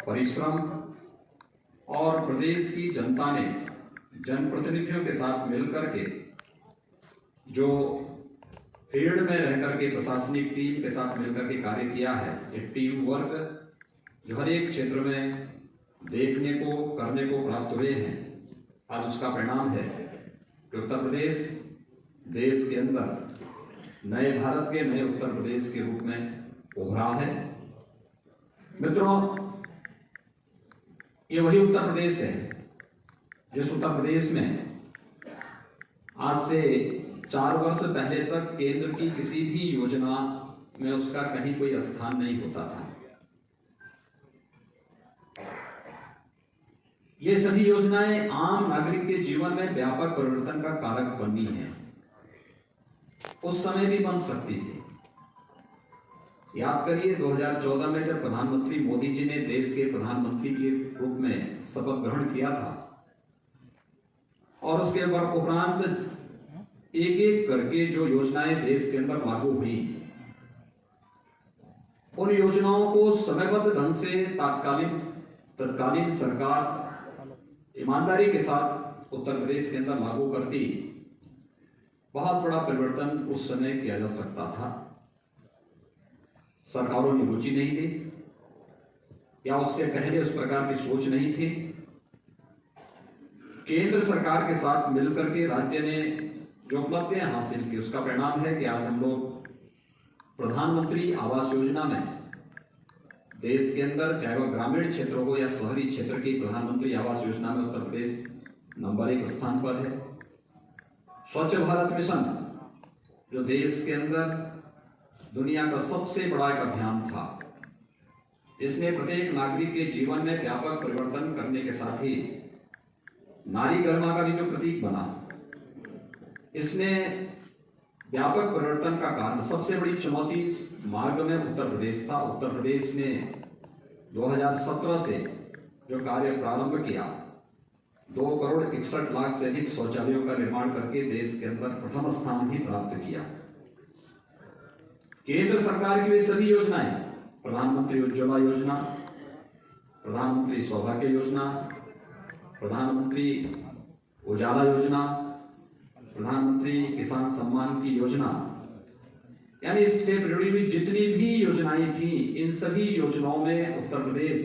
परिश्रम और प्रदेश की जनता ने जनप्रतिनिधियों के साथ मिलकर के जो फील्ड में रहकर के प्रशासनिक टीम के साथ मिलकर के कार्य किया है, ये टीम वर्क जो हर एक क्षेत्र में देखने को करने को प्राप्त हुए हैं, आज उसका परिणाम है कि उत्तर प्रदेश देश के अंदर नए भारत के नए उत्तर प्रदेश के रूप में उभरा है। मित्रों, ये वही उत्तर प्रदेश है जिस उत्तर प्रदेश में आज से 4 वर्ष पहले तक केंद्र की किसी भी योजना में उसका कहीं कोई स्थान नहीं होता था। ये सभी योजनाएं आम नागरिक के जीवन में व्यापक परिवर्तन का कारक बनी हैं, उस समय भी बन सकती थी। याद करिए 2014 में जब प्रधानमंत्री मोदी जी ने देश के प्रधानमंत्री के रूप में शपथ ग्रहण किया था और उसके उपरांत एक एक करके जो योजनाएं देश के अंदर लागू हुई, उन योजनाओं को समयबद्ध ढंग से तत्कालीन सरकार ईमानदारी के साथ उत्तर प्रदेश के अंदर लागू करती, बहुत बड़ा परिवर्तन उस समय किया जा सकता था। सरकारों ने रुचि नहीं दी या उससे पहले उस प्रकार की सोच नहीं थी। केंद्र सरकार के साथ मिलकर के राज्य ने जो उपलब्धियां हासिल की, उसका परिणाम है कि आज हम लोग प्रधानमंत्री आवास योजना में देश के अंदर, चाहे वह ग्रामीण क्षेत्र हो या शहरी क्षेत्र की, प्रधानमंत्री आवास योजना में उत्तर प्रदेश नंबर 1 स्थान पर है। स्वच्छ भारत मिशन जो देश के अंदर दुनिया का सबसे बड़ा एक अभियान था, जिसने प्रत्येक नागरिक के जीवन में व्यापक परिवर्तन करने के साथ ही नारी गरिमा का भी जो प्रतीक बना, इसने व्यापक परिवर्तन का कारण, सबसे बड़ी चुनौती मार्ग में उत्तर प्रदेश था। उत्तर प्रदेश ने 2017 से जो कार्य प्रारंभ किया, 2,61,00,000 से अधिक शौचालयों का निर्माण करके देश के अंदर प्रथम स्थान भी प्राप्त किया। केंद्र सरकार की वे सभी योजनाएं, प्रधानमंत्री उज्ज्वला योजना, प्रधानमंत्री सौभाग्य योजना, प्रधानमंत्री उजाला योजना, प्रधानमंत्री किसान सम्मान की योजना, यानी इससे जुड़ी हुई जितनी भी योजनाएं थी, इन सभी योजनाओं में उत्तर प्रदेश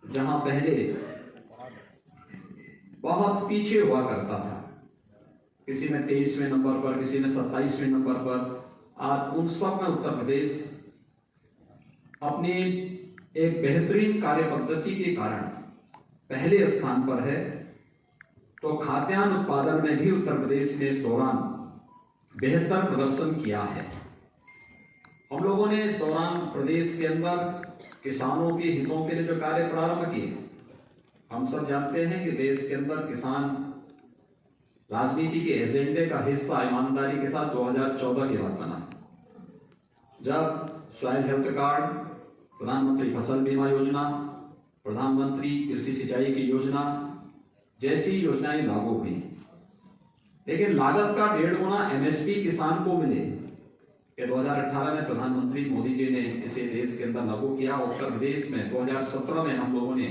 जहां पहले बहुत पीछे हुआ करता था, किसी में 23वें नंबर पर, किसी में 27वें नंबर पर, आज उन सब में उत्तर प्रदेश अपनी एक बेहतरीन कार्य पद्धति के कारण पहले स्थान पर है। तो खाद्यान्न उत्पादन में भी उत्तर प्रदेश ने इस दौरान बेहतर प्रदर्शन किया है। हम लोगों ने इस दौरान प्रदेश के अंदर किसानों के हितों के लिए जो कार्य प्रारंभ किए, हम सब जानते हैं कि देश के अंदर किसान राजनीति के एजेंडे का हिस्सा ईमानदारी के साथ 2014 के बाद बना, जब सॉइल हेल्थ कार्ड, प्रधानमंत्री फसल बीमा योजना, प्रधानमंत्री कृषि सिंचाई की योजना जैसी योजनाएं लागू हुई। लेकिन लागत का 1.5 गुना एमएसपी किसान को मिले, कि 2018 में प्रधानमंत्री मोदी जी ने इसे देश के अंदर लागू किया। उत्तर प्रदेश में 2017 में हम लोगों ने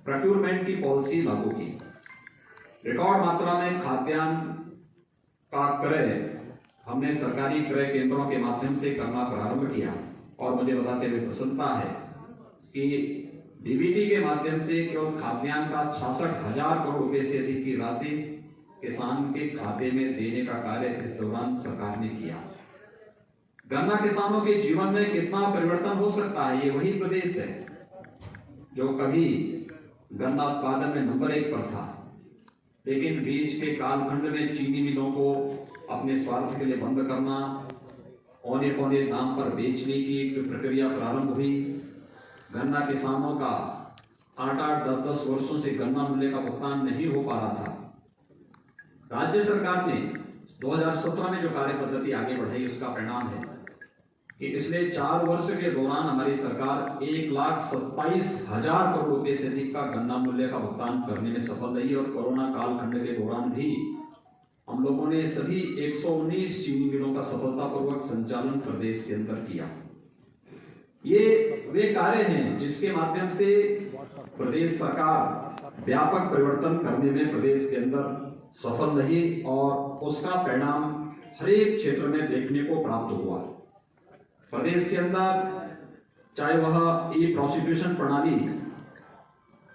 प्रोक्योरमेंट की पॉलिसी लागू की। रिकॉर्ड मात्रा में खाद्यान्न का क्रय हमने सरकारी क्रय केंद्रों के माध्यम से करना प्रारंभ किया और मुझे बताते हुए प्रसन्नता है कि डीबीटी के माध्यम से केवल खाद्यान्न का 66,000 करोड़ रुपए से अधिक की राशि किसान के खाते में देने का कार्य इस दौरान सरकार ने किया। गन्ना किसानों के जीवन में कितना परिवर्तन हो सकता है, ये वही प्रदेश है जो कभी गन्ना उत्पादन में नंबर 1 पर था, लेकिन बीच के कालखंड में चीनी मिलों को अपने स्वार्थ के लिए बंद करना, औने पौने दाम पर बेचने की एक प्रक्रिया प्रारंभ हुई। गन्ना किसानों का 8-8, 10-10 वर्षों से गन्ना मूल्य का भुगतान नहीं हो पा रहा था। राज्य सरकार ने 2017 में जो कार्य पद्धति आगे बढ़ाई, उसका परिणाम है कि पिछले 4 वर्ष के दौरान हमारी सरकार 1,27,000 करोड़ रुपए से अधिक का गन्ना मूल्य का भुगतान करने में सफल रही। और कोरोना कालखंड के दौरान भी हम लोगों ने सभी 119 चीनी मिलों का सफलतापूर्वक संचालन प्रदेश के अंदर किया। ये वे कार्य हैं जिसके माध्यम से प्रदेश सरकार व्यापक परिवर्तन करने में प्रदेश के अंदर सफल रही और उसका परिणाम हर एक क्षेत्र में देखने को प्राप्त हुआ। प्रदेश के अंदर चाहे वह ई प्रोसिक्यूशन प्रणाली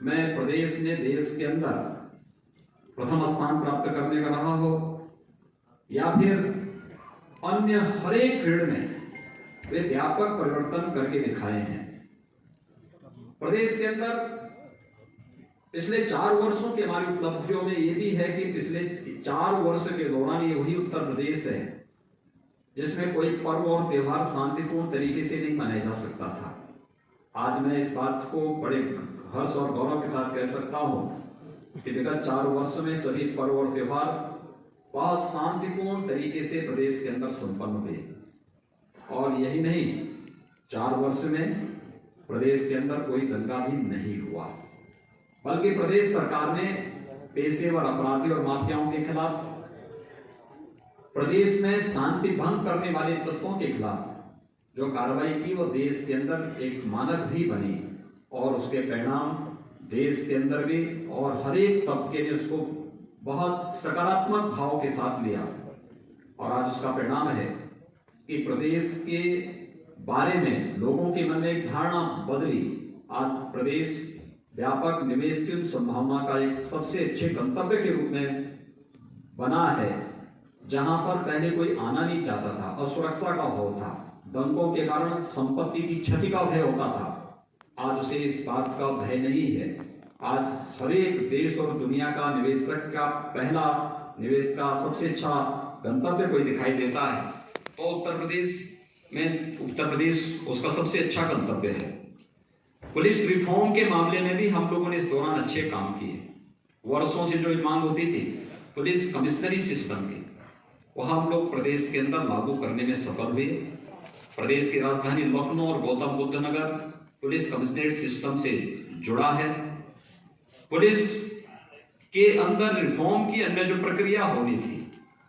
में प्रदेश ने देश के अंदर प्रथम स्थान प्राप्त करने का रहा हो, या फिर अन्य हर एक फील्ड में वे व्यापक परिवर्तन करके दिखाए हैं। प्रदेश के अंदर पिछले 4 वर्षों की हमारी उपलब्धियों में ये भी है कि पिछले 4 वर्ष के दौरान ये वही उत्तर प्रदेश है जिसमें कोई पर्व और त्योहार शांतिपूर्ण तरीके से नहीं मनाया जा सकता था। आज मैं इस बात को बड़े हर्ष और गौरव के साथ कह सकता हूं कि विगत 4 वर्ष में सभी पर्व और त्योहार बहुत शांतिपूर्ण तरीके से प्रदेश के अंदर संपन्न हुए। और यही नहीं, 4 वर्ष में प्रदेश के अंदर कोई दंगा भी नहीं हुआ, बल्कि प्रदेश सरकार ने पेशेवर अपराधी और माफियाओं के खिलाफ, प्रदेश में शांति भंग करने वाले तत्वों के खिलाफ जो कार्रवाई की वो देश के अंदर एक मानक भी बनी और उसके परिणाम देश के अंदर भी और हर एक तबके ने उसको बहुत सकारात्मक भाव के साथ लिया। और आज उसका परिणाम है कि प्रदेश के बारे में लोगों के मन में एक धारणा बदली। आज प्रदेश व्यापक निवेश की संभावना का एक सबसे अच्छे गंतव्य के रूप में बना है, जहां पर पहले कोई आना नहीं चाहता था, असुरक्षा का भाव था, दंगों के कारण संपत्ति की क्षति का भय होता था। आज उसे इस बात का भय नहीं है। आज हर एक देश और दुनिया का निवेशक का पहला निवेश का सबसे अच्छा गंतव्य कोई दिखाई देता है तो उत्तर प्रदेश उसका सबसे अच्छा गंतव्य है। पुलिस रिफॉर्म के मामले में भी हम लोगों ने इस दौरान अच्छे काम किए। वर्षों से जो मांग होती थी पुलिस कमिश्नरी सिस्टम की, वह हम लोग प्रदेश के अंदर लागू करने में सफल हुए। प्रदेश की राजधानी लखनऊ और गौतम बुद्ध नगर पुलिस कमिश्नरेट सिस्टम से जुड़ा है। पुलिस के अंदर रिफॉर्म की अन्य जो प्रक्रिया होनी थी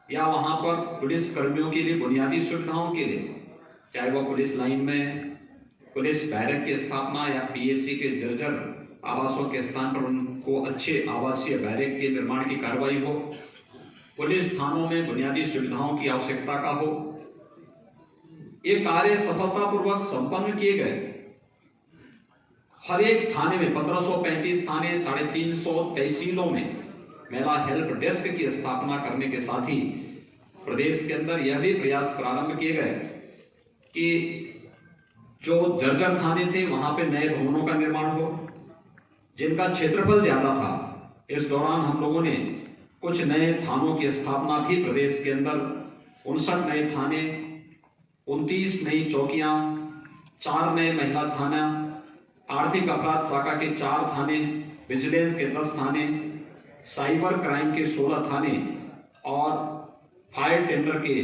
या वहां पर पुलिस कर्मियों के लिए बुनियादी सुविधाओं के लिए, चाहे वह पुलिस लाइन में पुलिस बैरक की स्थापना या पीएससी के जर्जर आवासों के स्थान पर उनको अच्छे आवासीय बैरक के निर्माण की कार्रवाई हो, पुलिस थानों में बुनियादी सुविधाओं की आवश्यकता का हो, ये कार्य सफलतापूर्वक संपन्न किए गए। हर एक थाने में 1535 थाने, 350 तहसीलों में महिला हेल्प डेस्क की स्थापना करने के साथ ही प्रदेश के अंदर यह भी प्रयास प्रारंभ किए गए कि जो जर्जर थाने थे वहां पे नए भवनों का निर्माण हो, जिनका क्षेत्रफल ज्यादा था। इस दौरान हम लोगों ने कुछ नए थानों की स्थापना भी प्रदेश के अंदर 59 नए थाने, 29 नई चौकियां, 4 नए महिला थाना, आर्थिक अपराध शाखा के 4 थाने, विजिलेंस के 10 थाने, साइबर क्राइम के 16 थाने और फायर टेंडर के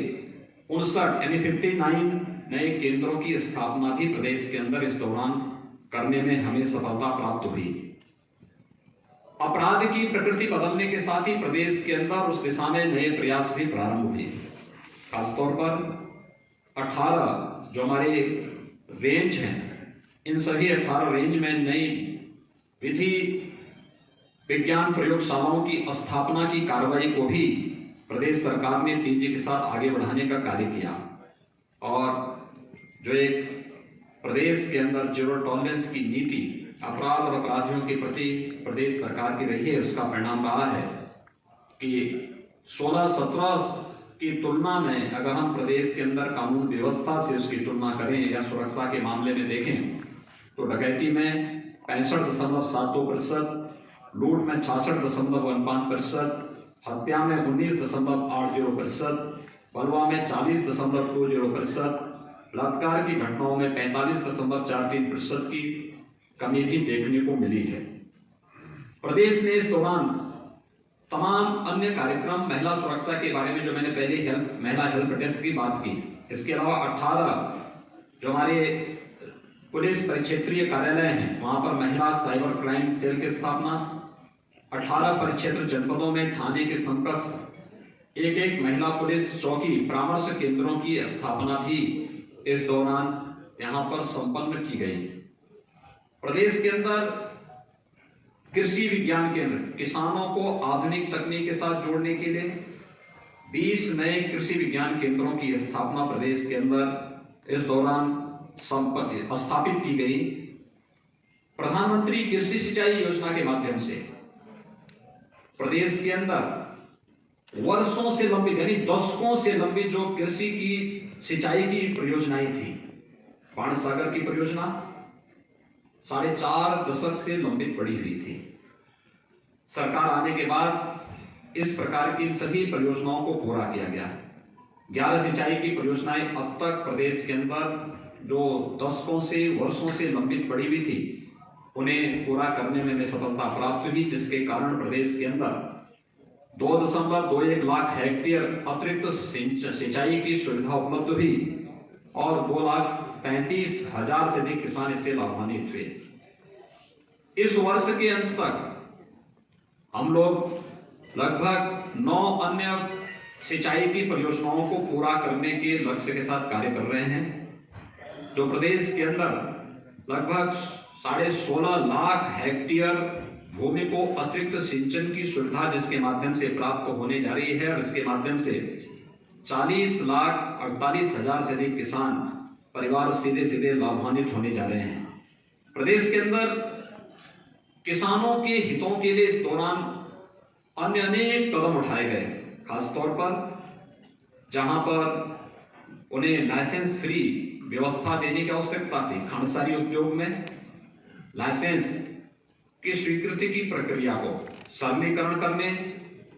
59 यानी 59 नए केंद्रों की स्थापना भी प्रदेश के अंदर इस दौरान करने में हमें सफलता प्राप्त हुई। अपराध की प्रकृति बदलने के साथ ही प्रदेश के अंदर उस दिशा में नए प्रयास भी प्रारंभ हुए। खासतौर पर 18 जो हमारे रेंज हैं, इन सभी 18 रेंज में नई विधि विज्ञान प्रयोगशालाओं की स्थापना की कार्रवाई को भी प्रदेश सरकार ने तेजी के साथ आगे बढ़ाने का कार्य किया। और जो एक प्रदेश के अंदर जीरो टॉलरेंस की नीति अपराध और अपराधियों के प्रति प्रदेश सरकार की रही है, उसका परिणाम रहा है कि 16-17 की तुलना में अगर हम प्रदेश के अंदर कानून व्यवस्था से उसकी तुलना करें या सुरक्षा के मामले में देखें तो डकैती में 65.72%, लूट में 66.15%, हत्या में 19.80%, बलवा में 40.20%, बलात्कार की घटनाओं में 45.43% की कमी भी देखने को मिली है। प्रदेश ने इस दौरान तमाम अन्य कार्यक्रम, महिला सुरक्षा के बारे में जो मैंने पहले महिला हेल्प डेस्क की बात की, इसके अलावा 18 जो हमारे पुलिस परिक्षेत्रीय कार्यालय हैं वहां पर महिला साइबर क्राइम सेल की स्थापना, 18 परिक्षेत्र जनपदों में थाने के समकक्ष एक महिला पुलिस चौकी परामर्श केंद्रों की स्थापना भी इस दौरान यहां पर संपन्न की गई। प्रदेश के अंदर कृषि विज्ञान केंद्र, किसानों को आधुनिक तकनीक के साथ जोड़ने के लिए 20 नए कृषि विज्ञान केंद्रों की स्थापना प्रदेश के अंदर इस दौरान स्थापित की गई। प्रधानमंत्री कृषि सिंचाई योजना के माध्यम से प्रदेश के अंदर वर्षों से लंबी, यानी दशकों से लंबी जो कृषि की सिंचाई की परियोजनाएं थी, बाण सागर की परियोजना 4.5 दशक से लंबित पड़ी हुई थी। सरकार आने के बाद इस प्रकार की सभी परियोजनाओं को पूरा किया गया। 11 सिंचाई की परियोजनाएं अब तक प्रदेश के अंदर जो दशकों से वर्षों से लंबित पड़ी हुई थी, उन्हें पूरा करने में सफलता प्राप्त हुई, जिसके कारण प्रदेश के अंदर 2.21 लाख हेक्टेयर अतिरिक्त सिंचाई की सुविधा उपलब्ध हुई और 2,35,000 से अधिक किसान इससे लाभान्वित हुए। इस वर्ष के अंत तक हम लोग लगभग 9 अन्य सिंचाई की परियोजनाओं को पूरा करने के लक्ष्य के साथ कार्य कर रहे हैं, जो प्रदेश के अंदर लगभग 16.5 लाख हेक्टेयर भूमि को अतिरिक्त सिंचन की सुविधा जिसके माध्यम से प्राप्त होने जा रही है, और इसके माध्यम से 40,48,000 से अधिक किसान परिवार सीधे सीधे लाभान्वित होने जा रहे हैं। प्रदेश के अंदर किसानों के हितों के लिए इस दौरान अन्य अनेक कदम उठाए गए, खासतौर पर जहां पर उन्हें लाइसेंस फ्री व्यवस्था देने की आवश्यकता थी। खांडसारी उद्योग में लाइसेंस की स्वीकृति की प्रक्रिया को सरलीकरण करने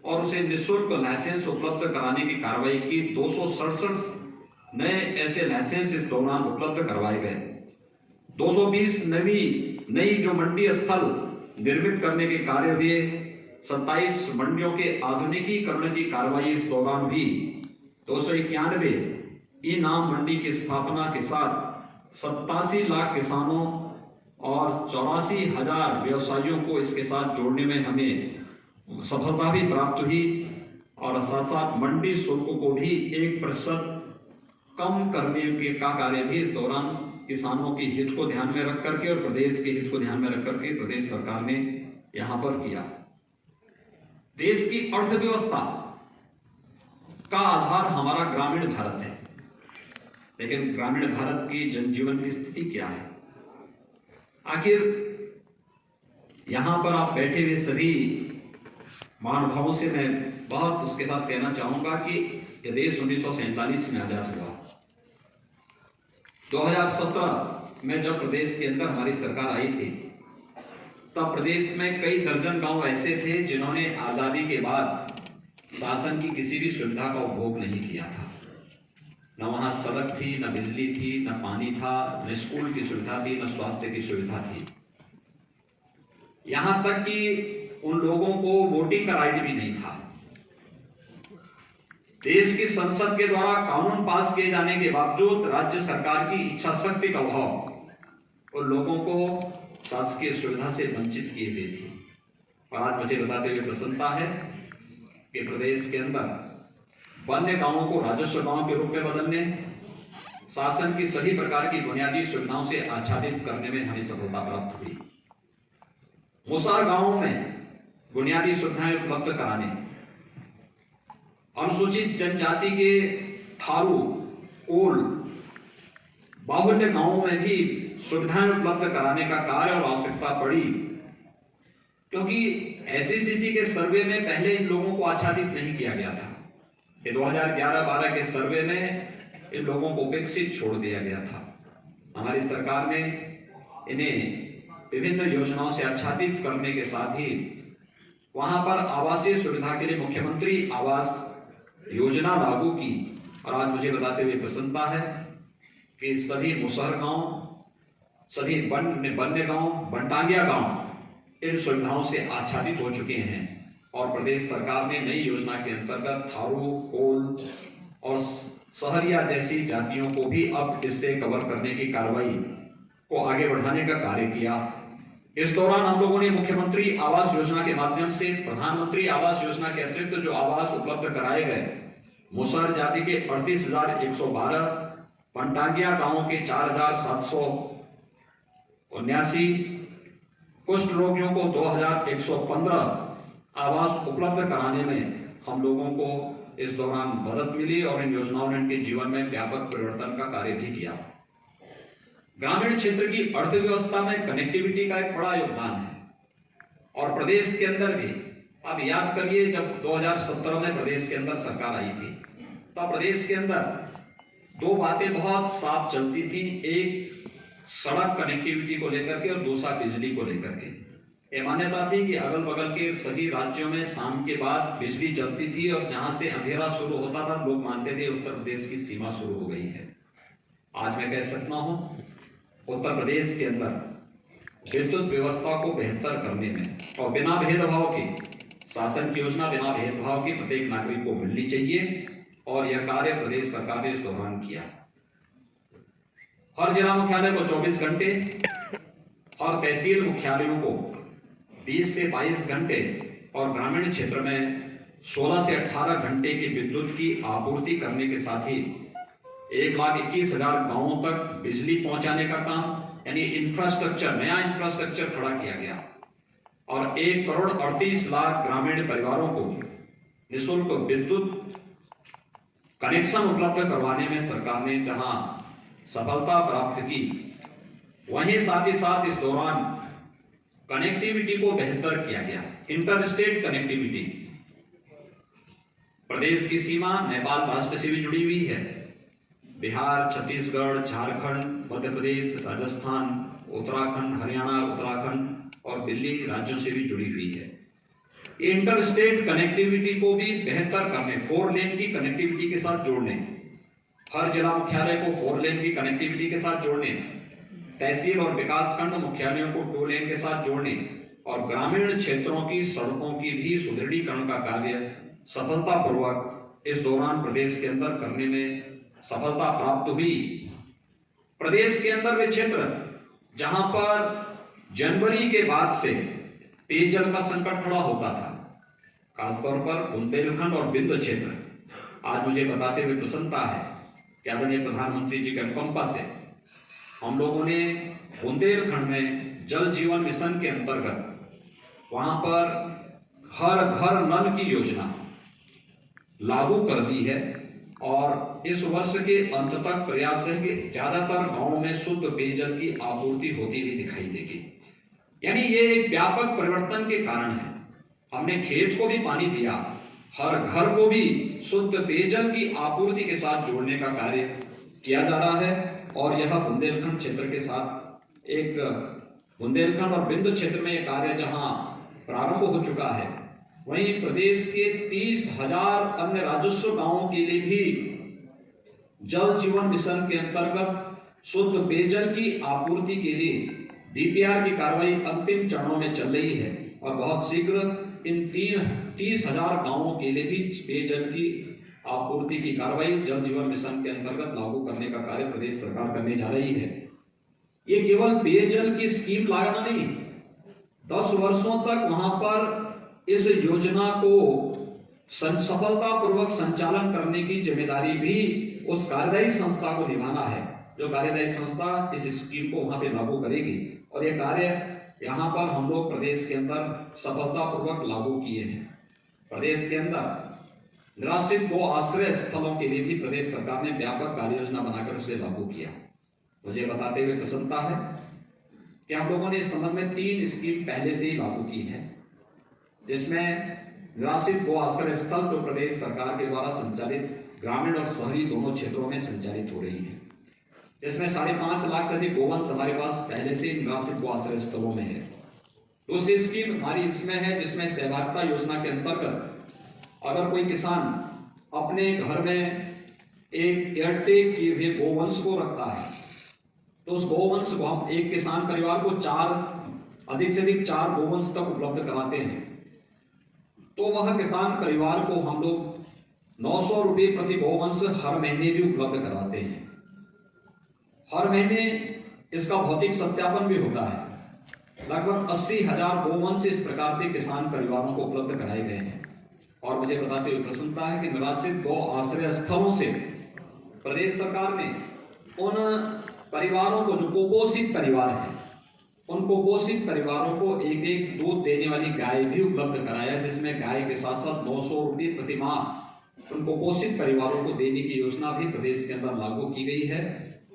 और उसे निःशुल्क लाइसेंस उपलब्ध कराने की कार्रवाई की। 267 नए ऐसे लाइसेंस इस दौरान उपलब्ध करवाए गए। 220 नई जो मंडी स्थल निर्मित करने के कार्य हुए। 27 मंडियों के आधुनिकीकरण की कार्रवाई इस दौरान हुई। 291 ई नाम मंडी की स्थापना के साथ 87 लाख किसानों और 84,000 व्यवसायियों को इसके साथ जोड़ने में हमें सफलता भी प्राप्त हुई, और साथ साथ मंडी शुल्क को भी 1% कम करने के का कार्य भी इस दौरान किसानों के हित को ध्यान में रख करके और प्रदेश के हित को ध्यान में रख करके प्रदेश सरकार ने यहां पर किया। देश की अर्थव्यवस्था का आधार हमारा ग्रामीण भारत है, लेकिन ग्रामीण भारत की जनजीवन की स्थिति क्या है? आखिर यहां पर आप बैठे हुए सभी महानुभावों से मैं बहुत उसके साथ कहना चाहूंगा कि यह देश 1947 में आजाद हुआ। 2017 में जब प्रदेश के अंदर हमारी सरकार आई थी, तब प्रदेश में कई दर्जन गांव ऐसे थे जिन्होंने आजादी के बाद शासन की किसी भी सुविधा का उपभोग नहीं किया था। न वहां सड़क थी, न बिजली थी, न पानी था, न स्कूल की सुविधा थी, न स्वास्थ्य की सुविधा थी। यहां तक कि उन लोगों को वोटिंग का राइट भी नहीं था। देश की संसद के द्वारा कानून पास किए जाने के बावजूद राज्य सरकार की इच्छा शक्ति का अभाव उन लोगों को शासकीय सुविधा से वंचित किए हुए थी। और आज मुझे बताते हुए प्रसन्नता है कि प्रदेश के अंदर वन्य गांवों को राजस्व गांव के रूप में बदलने, शासन की सभी प्रकार की बुनियादी सुविधाओं से आच्छादित करने में हमें सफलता प्राप्त हुई। मुसार गांवों में बुनियादी सुविधाएं उपलब्ध कराने, अनुसूचित जनजाति के थारू, कोल, बाहुल्य गांवों में भी सुविधाएं उपलब्ध कराने का कार्य और आवश्यकता पड़ी, क्योंकि एसईसीसी के सर्वे में पहले इन लोगों को आच्छादित नहीं किया गया था। 2011-12 के सर्वे में इन लोगों को उपेक्षित छोड़ दिया गया था। हमारी सरकार ने इन्हें विभिन्न योजनाओं से आच्छादित करने के साथ ही वहां पर आवासीय सुविधा के लिए मुख्यमंत्री आवास योजना लागू की। और आज मुझे बताते हुए प्रसन्नता है कि सभी मुसहर गांव, सभी वन्य गांव, बनटांगिया गांव इन सुविधाओं से आच्छादित हो चुके हैं। और प्रदेश सरकार ने नई योजना के अंतर्गत थारू, कोल और सहरिया जैसी जातियों को भी अब इससे कवर करने की कार्रवाई को आगे बढ़ाने का कार्य किया। इस दौरान हम लोगों ने मुख्यमंत्री आवास योजना के माध्यम से प्रधानमंत्री आवास योजना के अतिरिक्त जो आवास उपलब्ध कराए गए, मुसहर जाति के 38,112 पंटागिया गांव के 4,779, कुष्ठ रोगियों को 2,115 आवास उपलब्ध कराने में हम लोगों को इस दौरान मदद मिली और इन योजनाओं ने इनके जीवन में व्यापक परिवर्तन का कार्य भी किया। ग्रामीण क्षेत्र की अर्थव्यवस्था में कनेक्टिविटी का एक बड़ा योगदान है और प्रदेश के अंदर भी आप याद करिए, जब 2017 में प्रदेश के अंदर सरकार आई थी तो प्रदेश के अंदर दो बातें बहुत साफ चलती थी, एक सड़क कनेक्टिविटी को लेकर के और दूसरा बिजली को लेकर के। ये मान्यता थी कि अगल बगल के सभी राज्यों में शाम के बाद बिजली चलती थी और जहां से अंधेरा शुरू होता था लोग मानते थे उत्तर प्रदेश की सीमा शुरू हो गई है। आज मैं कह सकता हूं उत्तर प्रदेश के अंदर विद्युत व्यवस्था को बेहतर करने में और बिना भेदभाव के शासन की योजना बिना भेदभाव की प्रत्येक नागरिक को मिलनी चाहिए और यह कार्य प्रदेश सरकार ने इस दौरान किया। हर जिला मुख्यालय को 24 घंटे, हर तहसील मुख्यालयों को 20 से 22 घंटे और ग्रामीण क्षेत्र में 16 से 18 घंटे की विद्युत की आपूर्ति करने के साथ ही 1,21,000 गांवों तक बिजली पहुंचाने का काम यानी इंफ्रास्ट्रक्चर, नया इंफ्रास्ट्रक्चर खड़ा किया गया और 1,38,00,000 ग्रामीण परिवारों को निःशुल्क विद्युत कनेक्शन उपलब्ध करवाने में सरकार ने जहां सफलता प्राप्त की, वहीं साथ ही साथ इस दौरान कनेक्टिविटी को बेहतर किया गया। इंटर स्टेट कनेक्टिविटी, प्रदेश की सीमा नेपाल राष्ट्र से भी जुड़ी हुई है। बिहार, छत्तीसगढ़, झारखंड, मध्य प्रदेश, राजस्थान, उत्तराखंड, हरियाणा, उत्तराखंड और दिल्ली राज्यों से भी जुड़ी हुई है। इंटर स्टेट कनेक्टिविटी को भी बेहतर करने, 4 लेन की कनेक्टिविटी के साथ जोड़ने, हर जिला मुख्यालय को 4 लेन की कनेक्टिविटी के साथ जोड़ने, तहसील और विकासखंड मुख्यालयों को 2 लेन के साथ जोड़ने और ग्रामीण क्षेत्रों की सड़कों की भी सुदृढ़ीकरण का कार्य सफलतापूर्वक इस दौरान प्रदेश के अंदर करने में सफलता प्राप्त हुई। प्रदेश के अंदर वे क्षेत्र जहां पर जनवरी के बाद से पेयजल का संकट खड़ा होता था, खासतौर पर बुंदेलखंड और बिंद क्षेत्र, आज मुझे बताते हुए प्रसन्नता है कि आदरणीय प्रधानमंत्री जी के अनुकंपा से हम लोगों ने बुंदेलखंड में जल जीवन मिशन के अंतर्गत वहां पर हर घर नल की योजना लागू कर दी है और इस वर्ष के अंत तक प्रयास है कि ज्यादातर गांवों में शुद्ध पेयजल की आपूर्ति होती हुई दिखाई देगी। यानी ये एक व्यापक परिवर्तन के कारण है। हमने खेत को भी पानी दिया, हर घर को भी शुद्ध पेयजल की आपूर्ति के साथ जोड़ने का कार्य किया जा रहा है और यह बुंदेलखंड क्षेत्र के साथ एक बुंदेलखंड और बिंदु क्षेत्र में यह कार्य जहां प्रारंभ हो चुका है, वहीं प्रदेश के 30,000 अन्य राजस्व गांवों के लिए भी जल जीवन मिशन के अंतर्गत शुद्ध पेयजल की आपूर्ति के लिए डीपीआर की कार्रवाई अंतिम चरणों में चल रही है और बहुत शीघ्र इन 30,000 गांवों के लिए भी पेयजल की आपूर्ति की कार्रवाई जल जीवन मिशन के अंतर्गत लागू करने का कार्य प्रदेश सरकार करने जा रही है। ये केवल पेयजल की स्कीम लाना नहीं, 10 वर्षों तक वहां पर इस योजना को सफलतापूर्वक संचालन करने की जिम्मेदारी भी उस कार्यदायी संस्था को निभाना है, जो कार्यदायी संस्था इस स्कीम को वहां पे लागू करेगी और ये कार्य यहाँ पर हम लोग प्रदेश के अंदर सफलतापूर्वक लागू किए हैं। प्रदेश के अंदर निराश्रित गो आश्रय स्थलों के लिए भी प्रदेश सरकार ने व्यापक कार्य योजना बनाकर उसे लागू किया। मुझे बताते हुए प्रसन्नता है कि हम लोगों ने इस संबंध में 3 स्कीम पहले से ही लागू की है, जिसमें निराश्रित गो आश्रय स्थल जो प्रदेश सरकार के द्वारा संचालित ग्रामीण और शहरी दोनों क्षेत्रों में संचालित हो रही है, जिसमें 5.5 लाख से अधिक गोवंश हमारे पास पहले से निराश्रित गो आश्रय स्थलों में है। दूसरी स्कीम हमारी इसमें है जिसमें सहभागिता योजना के अंतर्गत अगर कोई किसान अपने घर में एक एयरटेक किए हुए गोवंश को रखता है तो उस गोवंश को हम एक किसान परिवार को अधिक से अधिक 4 गोवंश तक उपलब्ध कराते हैं, तो वह किसान परिवार को हम लोग 900 रुपये प्रति गोवंश हर महीने भी उपलब्ध कराते हैं। हर महीने इसका भौतिक सत्यापन भी होता है। लगभग 80,000 गोवंश इस प्रकार से किसान परिवारों को उपलब्ध कराए गए हैं और मुझे बताते हुए प्रसन्नता है कि निराश्रित गौ आश्रय स्थलों से प्रदेश सरकार ने उन परिवारों को जो कुपोषित परिवार हैं, उन कुपोषित परिवारों को एक एक दूध देने वाली गाय भी उपलब्ध कराया, जिसमें गाय के साथ साथ 900 रुपये प्रति माह उन कुपोषित परिवारों को देने की योजना भी प्रदेश के अंदर लागू की गई है।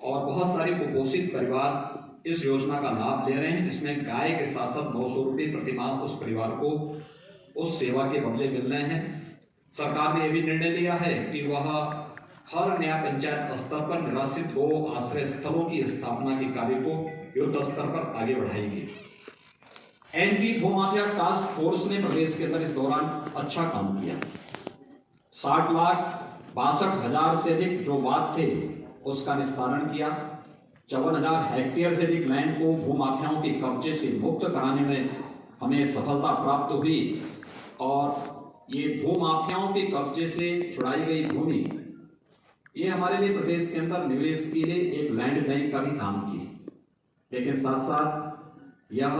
और बहुत सारे कुपोषित परिवार इस योजना का लाभ ले रहे हैं, जिसमें गाय के साथ साथ 900 रुपये प्रति माह उस परिवार को उस सेवा के बदले मिल रहे हैं। सरकार ने यह भी निर्णय लिया है कि वह हर नया पंचायत स्तर पर निराश्रित गो आश्रय स्थलों की स्थापना के कार्य को युद्ध स्तर पर आगे बढ़ाएगी। एंटी भूमाफिया टास्क फोर्स ने प्रदेश के अंदर इस दौरान अच्छा काम किया। 60,62,000 से अधिक जो वाद थे उसका निस्तारण किया। 54,000 हेक्टेयर से अधिक लैंड को भूमाफियाओं के कब्जे से मुक्त कराने में हमें सफलता प्राप्त हुई। और ये भूमाफियाओं के कब्जे से छुड़ाई गई भूमि, ये हमारे लिए प्रदेश के अंदर निवेश के लिए एक लैंड बैंक का भी काम की। लेकिन साथ साथ यह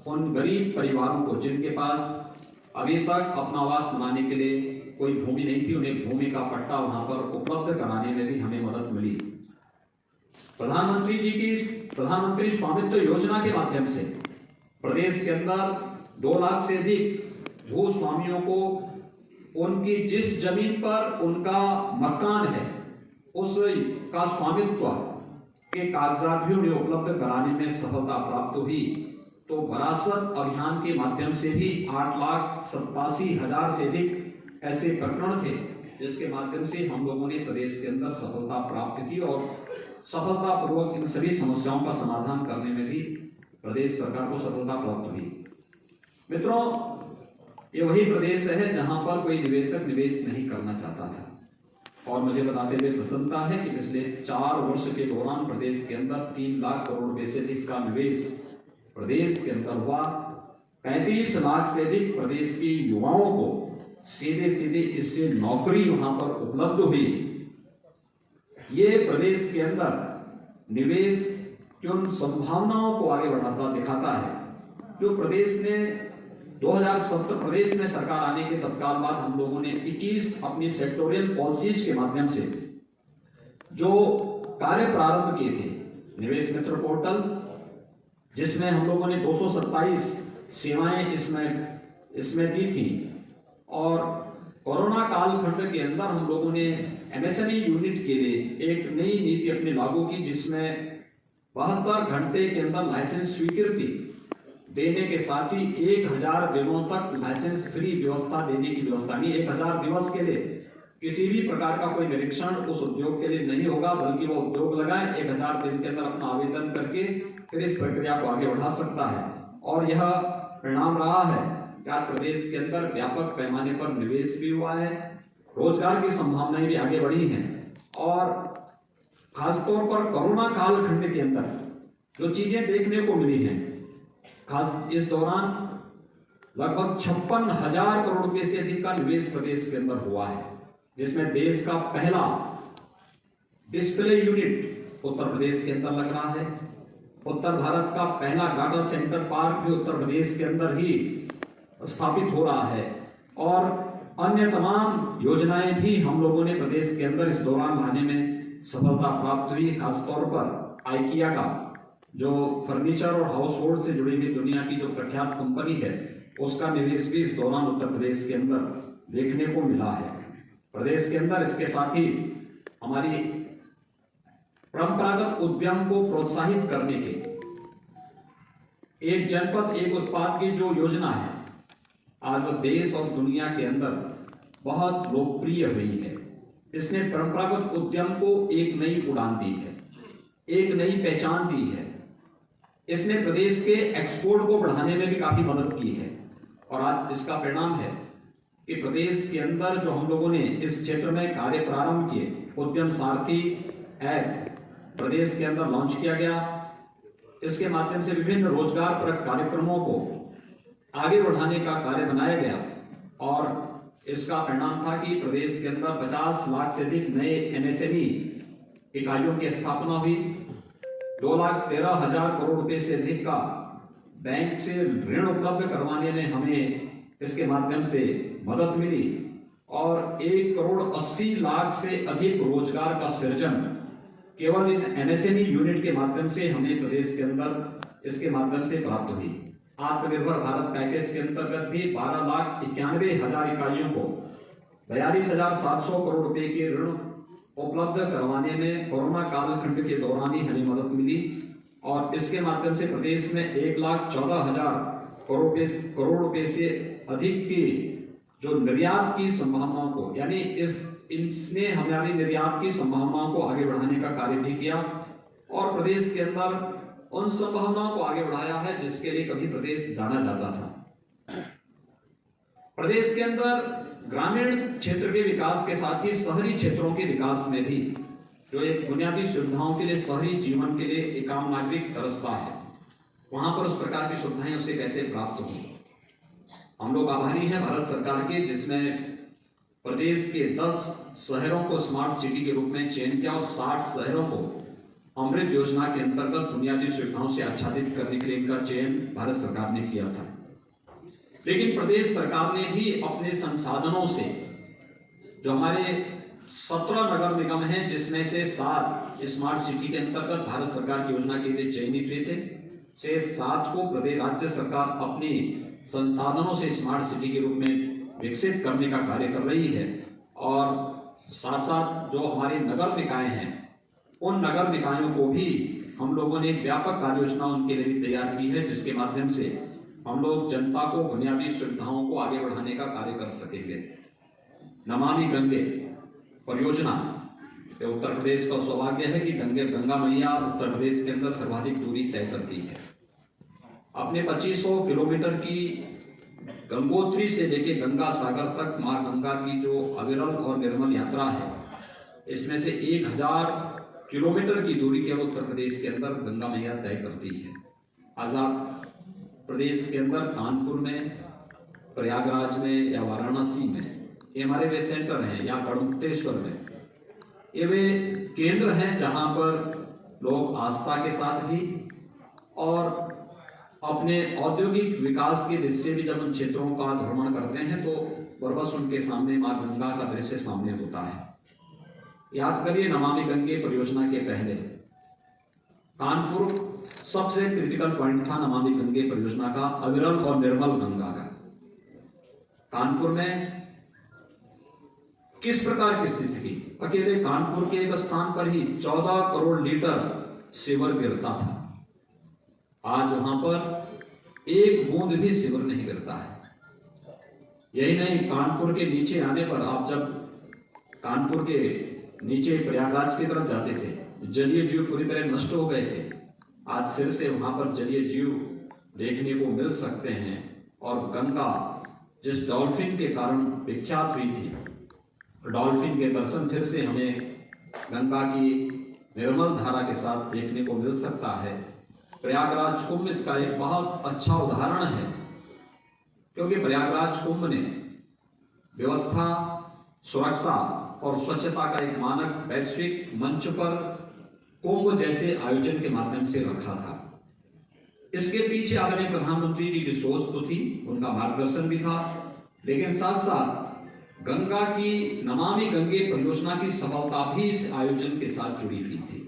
उन गरीब परिवारों को जिनके पास अभी तक अपना आवास बनाने के लिए कोई भूमि नहीं थी, उन्हें भूमि का पट्टा वहां पर उपलब्ध कराने में भी हमें मदद मिली। प्रधानमंत्री जी की प्रधानमंत्री स्वामित्व योजना के माध्यम से प्रदेश के अंदर 2 लाख से अधिक भू स्वामियों को उनकी जिस जमीन पर उनका मकान है उस का स्वामित्व के कागजात भी उन्हें उपलब्ध कराने में सफलता प्राप्त हुई। तो वरासत अभियान के माध्यम से भी 8,87,000 से अधिक ऐसे प्रकरण थे जिसके माध्यम से हम लोगों ने प्रदेश के अंदर सफलता प्राप्त की और सफलतापूर्वक इन सभी समस्याओं का समाधान करने में भी प्रदेश सरकार को सफलता प्राप्त हुई। मित्रों, ये वही प्रदेश है जहां पर कोई निवेशक निवेश नहीं करना चाहता था। और मुझे बताते हुए प्रसन्नता है कि पिछले 4 वर्ष के दौरान प्रदेश के अंदर 3 लाख करोड़ रुपए से अधिक का निवेश प्रदेश के अंदर हुआ। 35 लाख से अधिक प्रदेश के युवाओं को सीधे सीधे इससे नौकरी वहां पर उपलब्ध हुई। ये प्रदेश के अंदर निवेश की उन संभावनाओं को आगे बढ़ाता दिखाता है जो प्रदेश ने 2017 प्रदेश में सरकार आने के तत्काल बाद हम लोगों ने 21 अपनी सेक्टोरियल पॉलिसीज के माध्यम से जो कार्य प्रारंभ किए थे। निवेश मित्र पोर्टल, जिसमें हम लोगों ने 227 सेवाएं इसमें दी थी। और कोरोना कालखंड के अंदर हम लोगों ने एमएसएमई यूनिट के लिए एक नई नीति अपनी लागू की, जिसमें 72 घंटे के अंदर लाइसेंस स्वीकृति देने के साथ ही 1000 दिनों तक लाइसेंस फ्री व्यवस्था देने की व्यवस्था नहीं। 1000 दिवस के लिए किसी भी प्रकार का कोई निरीक्षण उस उद्योग के लिए नहीं होगा, बल्कि वो उद्योग लगाए 1000 दिन के अंदर अपना आवेदन करके फिर इस प्रक्रिया को आगे बढ़ा सकता है। और यह परिणाम रहा है कि आज प्रदेश के अंदर व्यापक पैमाने पर निवेश भी हुआ है, रोजगार की संभावनाएं भी आगे बढ़ी हैं। और खासतौर पर कोरोना कालखंड के अंदर जो चीजें देखने को मिली हैं, खास इस दौरान लगभग 56,000 करोड़ रुपए से अधिक का निवेश प्रदेश के अंदर हुआ है, जिसमें देश का पहला डिस्प्ले यूनिट उत्तर प्रदेश के अंदर लग रहा है। उत्तर भारत का पहला डाटा सेंटर पार्क भी उत्तर प्रदेश के अंदर ही स्थापित हो रहा है। और अन्य तमाम योजनाएं भी हम लोगों ने प्रदेश के अंदर इस दौरान लाने में सफलता प्राप्त हुई। खासतौर पर आइकिया का जो फर्नीचर और हाउस होल्ड से जुड़ी हुई दुनिया की जो प्रख्यात कंपनी है, उसका निवेश भी इस दौरान उत्तर प्रदेश के अंदर देखने को मिला है। प्रदेश के अंदर इसके साथ ही हमारी परंपरागत उद्यम को प्रोत्साहित करने के एक जनपद एक उत्पाद की जो योजना है, आज देश और दुनिया के अंदर बहुत लोकप्रिय हुई है। इसने परंपरागत उद्यम को एक नई उड़ान दी है, एक नई पहचान दी है। इसने प्रदेश के एक्सपोर्ट को बढ़ाने में भी काफी मदद की है। और आज इसका परिणाम है कि प्रदेश के अंदर जो हम लोगों ने इस क्षेत्र में कार्य प्रारंभ किए, उद्यम सारथी ऐप प्रदेश के अंदर लॉन्च किया गया। इसके माध्यम से विभिन्न रोजगार परक कार्यक्रमों को आगे बढ़ाने का कार्य बनाया गया। और इसका परिणाम था कि प्रदेश के अंदर 50 लाख से अधिक नए एमएसएमई इकाइयों की स्थापना हुई। 2,13,000 करोड़ रुपए से अधिक का बैंक से ऋण उपलब्ध करवाने में हमें इसके माध्यम से मदद मिली। और 1,80,00,000 से अधिक रोजगार का सृजन केवल इन एमएसएमई यूनिट के माध्यम से हमें प्रदेश के अंदर इसके माध्यम से प्राप्त हुई। आत्मनिर्भर भारत पैकेज के अंतर्गत भी 12,91,000 इकाइयों को 42,700 करोड़ रुपए के ऋण उपलब्ध करवाने में कोरोना कालखंड के दौरान ही हमें मदद मिली और इसके माध्यम से प्रदेश में 1,14,000 करोड़ रुपए से अधिक की जो निर्यात की संभावनाओं को, यानी इसने हमारी निर्यात की संभावनाओं को आगे बढ़ाने का कार्य भी किया और प्रदेश के अंदर उन संभावनाओं को आगे बढ़ाया है जिसके लिए कभी प्रदेश जाना जाता था। प्रदेश के अंदर ग्रामीण क्षेत्र के विकास के साथ ही शहरी क्षेत्रों के विकास में भी जो एक बुनियादी सुविधाओं के लिए, शहरी जीवन के लिए एक आम नागरिक तरसता है, वहां पर उस प्रकार की सुविधाएं उसे कैसे प्राप्त हों। हम लोग आभारी हैं भारत सरकार के, जिसमें प्रदेश के 10 शहरों को स्मार्ट सिटी के रूप में चयन किया और 60 शहरों को अमृत योजना के अंतर्गत बुनियादी सुविधाओं से आच्छादित करने के लिए इनका चयन भारत सरकार ने किया था। लेकिन प्रदेश सरकार ने भी अपने संसाधनों से जो हमारे 17 नगर निगम हैं, जिसमें से 7 स्मार्ट सिटी के अंतर्गत भारत सरकार की योजना के लिए चयनित हुए थे, से 7 को प्रदेश राज्य सरकार अपनी संसाधनों से स्मार्ट सिटी के रूप में विकसित करने का कार्य कर रही है और साथ साथ जो हमारे नगर निकाय हैं, उन नगर निकायों को भी हम लोगों ने व्यापक कार्य योजना उनके लिए भी तैयार की है, जिसके माध्यम से हम लोग जनता को बुनियादी सुविधाओं को आगे बढ़ाने का कार्य कर सकेंगे। नमामि गंगे परियोजना, उत्तर प्रदेश का सौभाग्य है कि गंगा मैया उत्तर प्रदेश के अंदर सर्वाधिक दूरी तय करती है। अपने 2500 किलोमीटर की गंगोत्री से लेके गंगा सागर तक मां गंगा की जो अविरल और निर्मल यात्रा है, इसमें से 1000 किलोमीटर की दूरी केवल उत्तर प्रदेश के अंदर गंगा मैया तय करती है। आज आप प्रदेश के अंदर कानपुर में, प्रयागराज में या वाराणसी में, ये हमारे वे सेंटर हैं, या गढ़मुक्तेश्वर में, ये वे केंद्र हैं जहां पर लोग आस्था के साथ भी और अपने औद्योगिक विकास की दृष्टि से भी जब उन क्षेत्रों का भ्रमण करते हैं तो बरबस उनके सामने मां गंगा का दृश्य सामने होता है। याद करिए, नमामि गंगे परियोजना के पहले कानपुर सबसे क्रिटिकल पॉइंट था नमामि गंगे परियोजना का, अविरल और निर्मल गंगा का। कानपुर में किस प्रकार की स्थिति थी? अकेले कानपुर के एक स्थान पर ही 14 करोड़ लीटर सीवर गिरता था। आज वहां पर एक बूंद भी सीवर नहीं गिरता है। यही नहीं, कानपुर के नीचे आने पर, आप जब कानपुर के नीचे प्रयागराज की तरफ जाते थे, जलीय जीव पूरी तरह नष्ट हो गए थे। आज फिर से वहां पर जलीय जीव देखने को मिल सकते हैं और गंगा जिस डॉल्फिन के कारण विख्यात हुई थी, डॉल्फिन के दर्शन फिर से हमें गंगा की निर्मल धारा के साथ देखने को मिल सकता है। प्रयागराज कुंभ इसका एक बहुत अच्छा उदाहरण है, क्योंकि प्रयागराज कुंभ ने व्यवस्था, सुरक्षा और स्वच्छता का एक मानक वैश्विक मंच पर कुंभ जैसे आयोजन के माध्यम से रखा था। इसके पीछे आदरणीय प्रधानमंत्री जी की सोच तो थी, उनका मार्गदर्शन भी था, लेकिन साथ साथ गंगा की नमामि गंगे परियोजना की सफलता भी इस आयोजन के साथ जुड़ी हुई थी।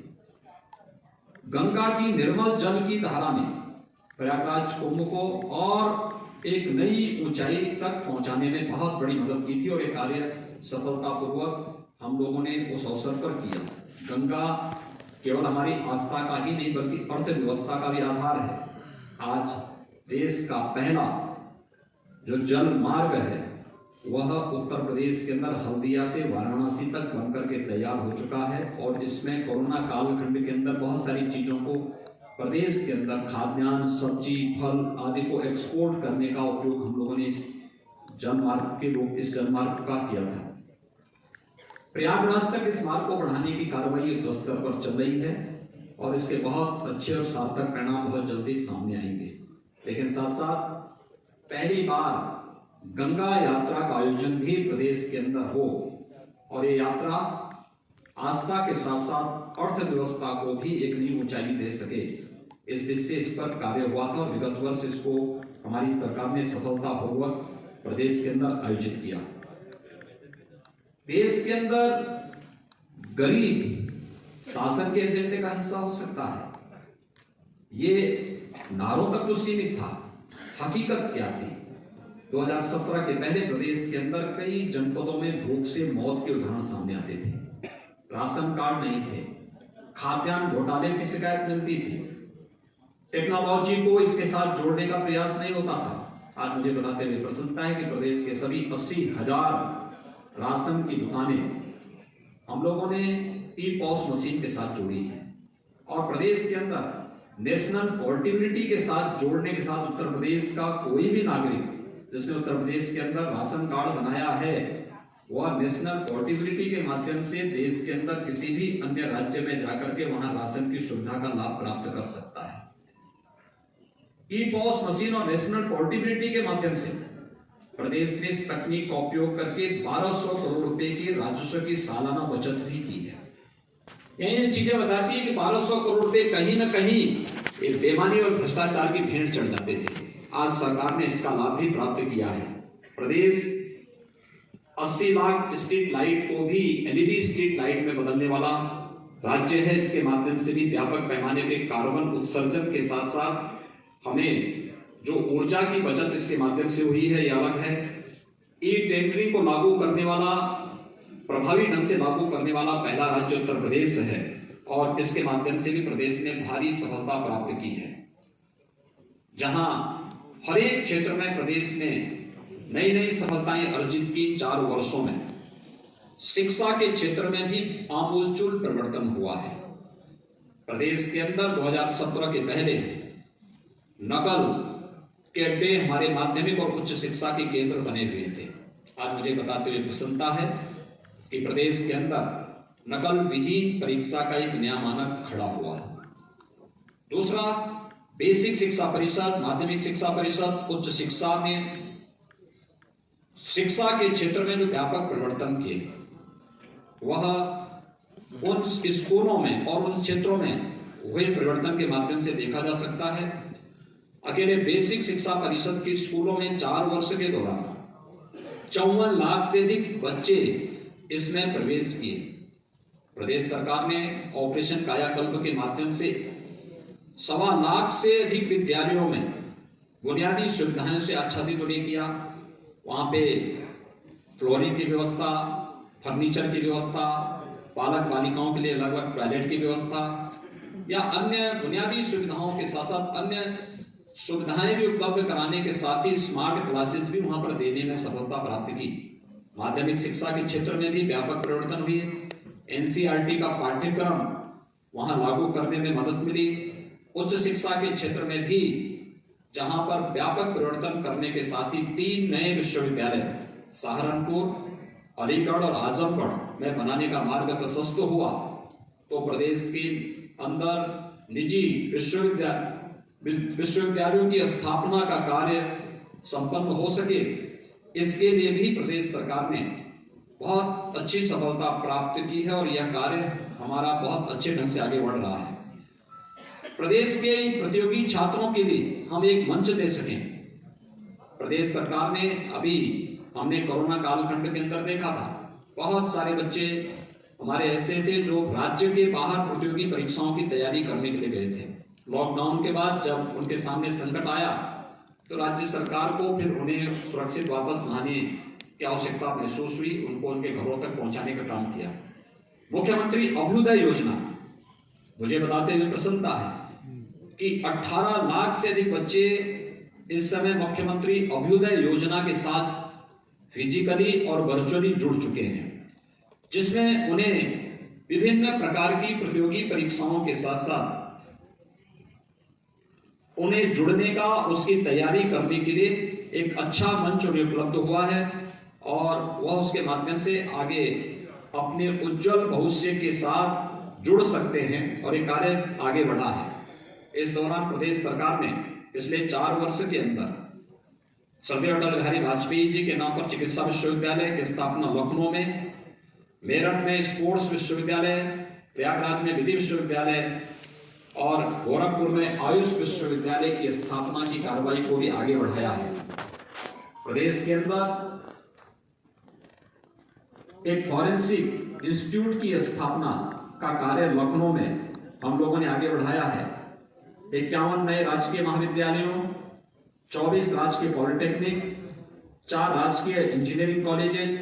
गंगा की निर्मल जल की धारा ने प्रयागराज कुंभ को और एक नई ऊंचाई तक पहुंचाने में बहुत बड़ी मदद की थी और ये कार्य सफलतापूर्वक हम लोगों ने उस अवसर पर किया। गंगा केवल हमारी आस्था का ही नहीं बल्कि अर्थव्यवस्था का भी आधार है। आज देश का पहला जो जल मार्ग है वह उत्तर प्रदेश के अंदर हल्दिया से वाराणसी तक बनकर के तैयार हो चुका है और इसमें कोरोना कालखंड के अंदर बहुत सारी चीजों को प्रदेश के अंदर खाद्यान्न, सब्जी, फल आदि को एक्सपोर्ट करने का उपयोग हम लोगों ने इस जलमार्ग का किया था। प्रयागराज तक इस मार्ग को बढ़ाने की कार्रवाई युद्ध स्तर पर चल रही है और इसके बहुत अच्छे और सार्थक परिणाम बहुत जल्दी सामने आएंगे। लेकिन साथ साथ पहली बार गंगा यात्रा का आयोजन भी प्रदेश के अंदर हो और ये यात्रा आस्था के साथ साथ अर्थव्यवस्था को भी एक नई ऊंचाई दे सके, इस दृष्टि से इस पर कार्य हुआ था और विगत वर्ष इसको हमारी सरकार ने सफलतापूर्वक प्रदेश के अंदर आयोजित किया। देश के अंदर गरीब शासन के एजेंडे का हिस्सा हो सकता है। ये नारों तक तो सीमित था, हकीकत क्या थी? 2017 के पहले प्रदेश के अंदर कई जनपदों में भूख से मौत के उदाहरण सामने आते थे। राशन कार्ड नहीं थे, खाद्यान्न घोटाले की शिकायत मिलती थी, टेक्नोलॉजी को इसके साथ जोड़ने का प्रयास नहीं होता था। आज मुझे बताते हुए प्रसन्नता है कि प्रदेश के सभी 80,000 राशन की दुकानें हम लोगों ने ई-पॉस मशीन के साथ जोड़ी है और प्रदेश के अंदर नेशनल पोर्टेबिलिटी के साथ जोड़ने के साथ उत्तर प्रदेश का कोई भी नागरिक जिसने उत्तर प्रदेश के अंदर राशन कार्ड बनाया है वह नेशनल पोर्टेबिलिटी के माध्यम से देश के अंदर किसी भी अन्य राज्य में जाकर के वहां राशन की सुविधा का लाभ प्राप्त कर सकता है। ई-पॉस मशीन और नेशनल पोर्टेबिलिटी के माध्यम से प्रदेश ने इस तकनीक का उपयोग करके 1200 करोड़ रुपए की राजस्व की सालाना बचत भी की है। यही चीजें बताती है कि 1200 करोड़ रुपए कहीं ना कहीं एक बेईमानी और भ्रष्टाचार की भेंट चढ़ जाते थे। आज सरकार ने इसका लाभ भी प्राप्त किया है। प्रदेश 80 लाख स्ट्रीट लाइट को भी एलईडी स्ट्रीट लाइट में बदलने वाला राज्य है। इसके माध्यम से भी व्यापक पैमाने पे कार्बन उत्सर्जन के साथ साथ हमें जो ऊर्जा की बचत इसके माध्यम से हुई है यह अलग है। ई टेंडरिंग को लागू करने वाला, प्रभावी ढंग से लागू करने वाला पहला राज्य उत्तर प्रदेश है और इसके माध्यम से भी प्रदेश ने भारी सफलता प्राप्त की है। जहां हर एक क्षेत्र में प्रदेश ने नई नई सफलताएं अर्जित की 4 वर्षों में। शिक्षा के क्षेत्र में भी आमूलचूल परिवर्तन हुआ है। प्रदेश के अंदर 2017 के पहले नकल के अड्डे हमारे माध्यमिक और उच्च शिक्षा के केंद्र बने हुए थे। आज मुझे बताते हुए प्रसन्नता है कि प्रदेश के अंदर नकल विहीन परीक्षा का एक नया मानक खड़ा हुआ है। दूसरा, बेसिक शिक्षा परिषद, माध्यमिक शिक्षा परिषद, उच्च शिक्षा में शिक्षा के क्षेत्र में जो व्यापक परिवर्तन किए वह उन स्कूलों में और उन क्षेत्रों में हुए परिवर्तन के माध्यम से देखा जा सकता है। अकेले बेसिक शिक्षा परिषद के स्कूलों में 4 वर्ष के दौरान 54 लाख से अधिक बच्चे इसमें प्रवेश किए। प्रदेश सरकार ने ऑपरेशन कायाकल्प के माध्यम से 1.25 लाख से अधिक विद्यालयों में बुनियादी सुविधाओं से आच्छादित किया। वहां पे फ्लोरिंग की व्यवस्था, फर्नीचर की व्यवस्था, बालक बालिकाओं के लिए अलग अलग टॉयलेट की व्यवस्था या अन्य बुनियादी सुविधाओं के साथ साथ अन्य सुविधाएं भी उपलब्ध कराने के साथ ही स्मार्ट क्लासेस भी वहां पर देने में सफलता प्राप्त की। माध्यमिक शिक्षा के क्षेत्र में भी व्यापक परिवर्तन हुए। एनसीईआरटी का पाठ्यक्रम वहां लागू करने में मदद मिली। उच्च शिक्षा के क्षेत्र में भी जहां पर व्यापक परिवर्तन करने के साथ ही 3 नए विश्वविद्यालय सहारनपुर, अलीगढ़ और आजमगढ़ में बनाने का मार्ग प्रशस्त हुआ, तो प्रदेश के अंदर निजी विश्वविद्यालयों की स्थापना का कार्य संपन्न हो सके, इसके लिए भी प्रदेश सरकार ने बहुत अच्छी सफलता प्राप्त की है और यह कार्य हमारा बहुत अच्छे ढंग से आगे बढ़ रहा है। प्रदेश के प्रतियोगी छात्रों के लिए हम एक मंच दे सकें। प्रदेश सरकार ने अभी हमने कोरोना कालखंड के अंदर देखा था, बहुत सारे बच्चे हमारे ऐसे थे जो राज्य के बाहर प्रतियोगी परीक्षाओं की तैयारी करने के लिए गए थे। लॉकडाउन के बाद जब उनके सामने संकट आया तो राज्य सरकार को फिर उन्हें सुरक्षित वापस लाने की आवश्यकता महसूस हुई, उनको उनके घरों तक पहुंचाने का काम किया। मुख्यमंत्री अभ्युदय योजना, मुझे बताते हुए प्रसन्नता है कि 18 लाख से अधिक बच्चे इस समय मुख्यमंत्री अभ्युदय योजना के साथ फिजिकली और वर्चुअली जुड़ चुके हैं, जिसमें उन्हें विभिन्न प्रकार की प्रतियोगी परीक्षाओं के साथ साथ उन्हें जुड़ने का, उसकी तैयारी करने के लिए एक अच्छा मंच उन्हें उपलब्ध हुआ है और वह उसके माध्यम से आगे अपने उज्जवल भविष्य के साथ जुड़ सकते हैं और ये कार्य आगे बढ़ा है। इस दौरान प्रदेश सरकार ने पिछले 4 वर्ष के अंदर स्वर्गीय अटल बिहारी वाजपेयी जी के नाम पर चिकित्सा विश्वविद्यालय की स्थापना लखनऊ में, मेरठ में स्पोर्ट्स विश्वविद्यालय, प्रयागराज में विधि विश्वविद्यालय और गोरखपुर में आयुष विश्वविद्यालय की स्थापना की कार्रवाई को भी आगे बढ़ाया है। प्रदेश के अंदर एक फॉरेंसिक इंस्टीट्यूट की स्थापना का कार्य लखनऊ में हम लोगों ने आगे बढ़ाया है। 51 नए राजकीय महाविद्यालयों, 24 राजकीय पॉलिटेक्निक, 4 राजकीय इंजीनियरिंग कॉलेजेज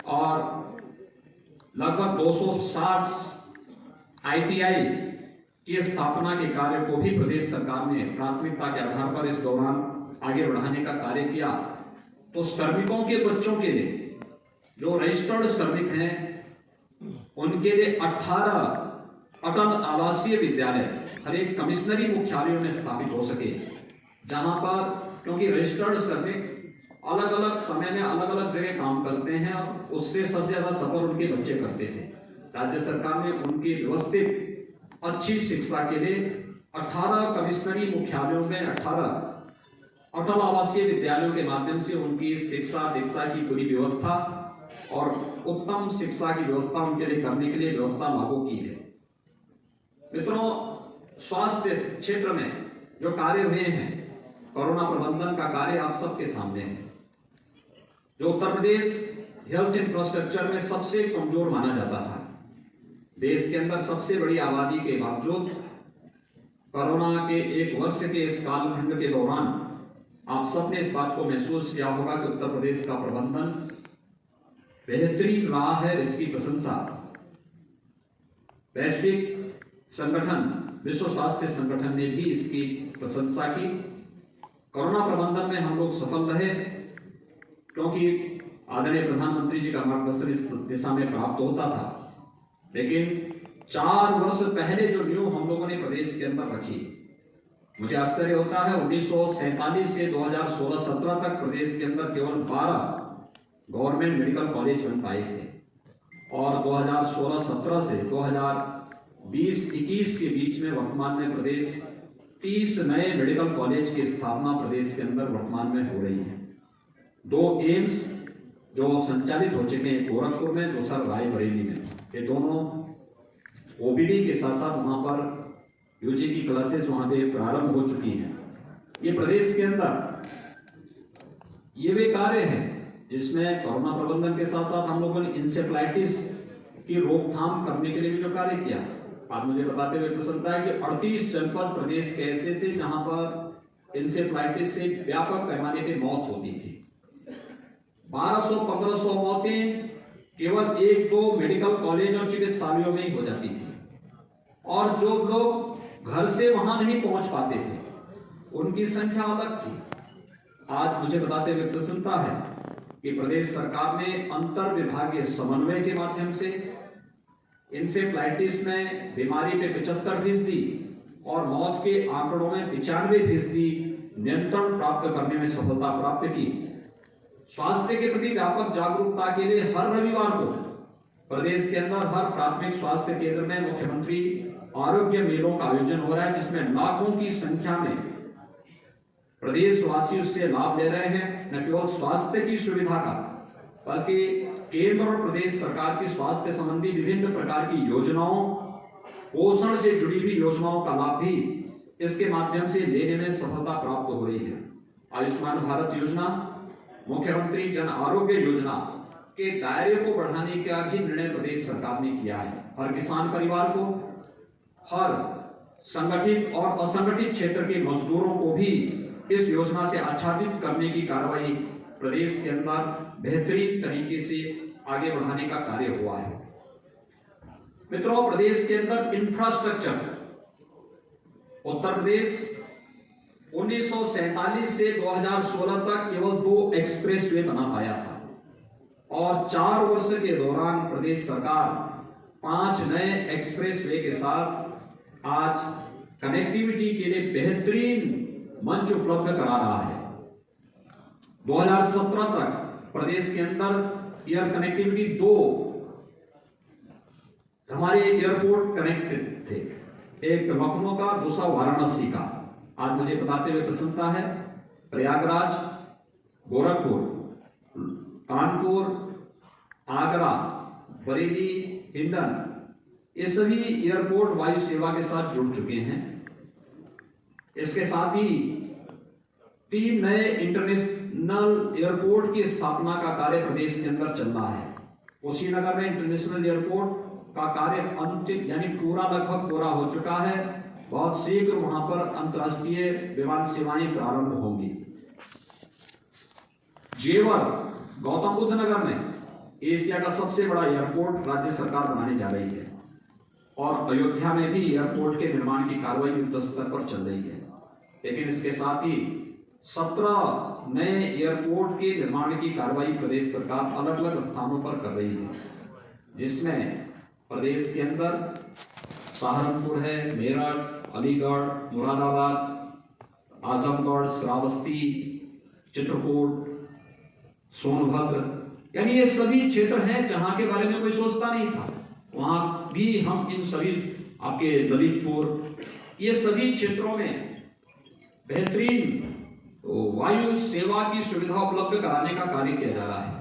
और लगभग 260 ITI की स्थापना के कार्य को भी प्रदेश सरकार ने प्राथमिकता के आधार पर इस दौरान आगे बढ़ाने का कार्य किया। तो श्रमिकों के बच्चों के लिए, जो रजिस्टर्ड श्रमिक हैं, उनके लिए 18 अटल आवासीय विद्यालय हर एक कमिश्नरी मुख्यालयों में स्थापित हो सके, जहां पर, क्योंकि रजिस्टर्ड श्रमिक अलग अलग समय में अलग अलग जगह काम करते हैं और उससे सबसे ज्यादा सफर उनके बच्चे करते थे। राज्य सरकार ने उनकी व्यवस्थित अच्छी शिक्षा के लिए 18 कमिश्नरी मुख्यालयों में 18 अटल आवासीय विद्यालयों के माध्यम से उनकी शिक्षा दीक्षा की पूरी व्यवस्था और उत्तम शिक्षा की व्यवस्था उनके लिए करने के लिए व्यवस्था लागू की है। मित्रों, स्वास्थ्य क्षेत्र में जो कार्य हुए हैं, कोरोना प्रबंधन का कार्य आप सबके सामने है। जो उत्तर प्रदेश हेल्थ इंफ्रास्ट्रक्चर में सबसे कमजोर माना जाता था, देश के अंदर सबसे बड़ी आबादी के बावजूद कोरोना के 1 वर्ष के इस कालखंड के दौरान आप सबने इस बात को महसूस किया होगा कि उत्तर प्रदेश का प्रबंधन बेहतरीन रहा है। इसकी प्रशंसा वैश्विक संगठन, विश्व स्वास्थ्य संगठन ने भी इसकी प्रशंसा की। कोरोना प्रबंधन में हम लोग सफल रहे, क्योंकि आदरणीय प्रधानमंत्री जी का मार्गदर्शन इस दिशा में प्राप्त होता था। लेकिन 4 वर्ष पहले जो नींव हम लोगों ने प्रदेश के अंदर रखी, मुझे आश्चर्य होता है। 1947 से 2016-17 तक प्रदेश के अंदर केवल 12 गवर्नमेंट मेडिकल कॉलेज बन पाए थे और 2016-17 से 2020-21 के बीच में वर्तमान में प्रदेश 30 नए मेडिकल कॉलेज की स्थापना प्रदेश के अंदर वर्तमान में हो रही है। 2 एम्स जो संचालित हो चुके हैं, गोरखपुर में, दूसरा रायबरेली में। ये दोनों OPD के साथ साथ वहां पर UG की क्लासेस वहां पे प्रारंभ हो चुकी हैं। ये प्रदेश के अंदर ये वे कार्य हैं जिसमें कोरोना प्रबंधन के साथ साथ हम लोगों ने इंसेफ्लाइटिस की रोकथाम करने के लिए भी जो कार्य किया। आज मुझे बताते हुए प्रसन्नता है कि 38 जनपद प्रदेश के ऐसे थे जहां पर इंसेफ्लाइटिस से व्यापक पैमाने पे मौत होती थी। 1200-1500 मौतें केवल 1-2 मेडिकल कॉलेज और चिकित्सालयों में ही हो जाती थी, और जो लोग घर से वहां नहीं पहुंच पाते थे उनकी संख्या अलग थी। आज मुझे बताते हुए प्रसन्नता है कि प्रदेश सरकार ने अंतर विभागीय समन्वय के माध्यम से इंसेफ्लाइटिस में बीमारी पे 75% और मौत के आंकड़ों में 95% नियंत्रण प्राप्त करने में सफलता प्राप्त की। स्वास्थ्य के प्रति व्यापक जागरूकता के लिए हर रविवार को प्रदेश के अंदर हर प्राथमिक स्वास्थ्य केंद्र में मुख्यमंत्री आरोग्य मेलों का आयोजन हो रहा है, जिसमें लाखों की संख्या में प्रदेशवासी उससे लाभ ले रहे हैं। न केवल स्वास्थ्य की सुविधा का, बल्कि केंद्र और प्रदेश सरकार की स्वास्थ्य संबंधी विभिन्न प्रकार की योजनाओं, पोषण से जुड़ी हुई योजनाओं का लाभ भी इसके माध्यम से लेने में सफलता प्राप्त हो रही है। आयुष्मान भारत योजना, मुख्यमंत्री जन आरोग्य योजना के दायरे को बढ़ाने का भी निर्णय प्रदेश सरकार ने किया है। हर किसान परिवार को, हर संगठित और असंगठित क्षेत्र के मजदूरों को भी इस योजना से आच्छादित करने की कार्रवाई प्रदेश के अंदर बेहतरीन तरीके से आगे बढ़ाने का कार्य हुआ है। मित्रों, प्रदेश के अंदर इंफ्रास्ट्रक्चर, उत्तर प्रदेश 1947 से 2016 तक केवल 2 एक्सप्रेसवे बना पाया था, और 4 वर्ष के दौरान प्रदेश सरकार 5 नए एक्सप्रेसवे के साथ आज कनेक्टिविटी के लिए बेहतरीन मंच उपलब्ध करा रहा है। 2017 तक प्रदेश के अंदर एयर कनेक्टिविटी 2 हमारे एयरपोर्ट कनेक्टेड थे, एक लखनऊ का, दूसरा वाराणसी का। आज मुझे बताते हुए प्रसन्नता है, प्रयागराज, गोरखपुर, कानपुर, आगरा, बरेली, हिंडन, ये सभी एयरपोर्ट वायु सेवा के साथ जुड़ चुके हैं। इसके साथ ही 3 नए इंटरनेशनल एयरपोर्ट की स्थापना का कार्य प्रदेश के अंदर चल रहा है। कुशीनगर में इंटरनेशनल एयरपोर्ट, का कार्य अंतिम यानी पूरा लगभग पूरा हो चुका है। बहुत शीघ्र वहां पर अंतर्राष्ट्रीय विमान सेवाएं प्रारंभ होंगी। जेवर गौतम बुद्ध नगर में एशिया का सबसे बड़ा एयरपोर्ट राज्य सरकार बनाने जा रही है और अयोध्या में भी एयरपोर्ट के निर्माण की कार्रवाई युद्ध स्तर पर चल रही है। लेकिन इसके साथ ही 17 नए एयरपोर्ट के निर्माण की कार्रवाई प्रदेश सरकार अलग अलग स्थानों पर कर रही है, जिसमें प्रदेश के अंदर सहारनपुर है, मेरठ, अलीगढ़, मुरादाबाद, आजमगढ़, श्रावस्ती, चित्रकूट, सोनभद्र, यानी ये सभी क्षेत्र हैं जहां के बारे में कोई सोचता नहीं था। वहां भी हम इन सभी आपके ललितपुर, ये सभी क्षेत्रों में बेहतरीन वायु सेवा की सुविधा उपलब्ध कराने का कार्य किया जा रहा है।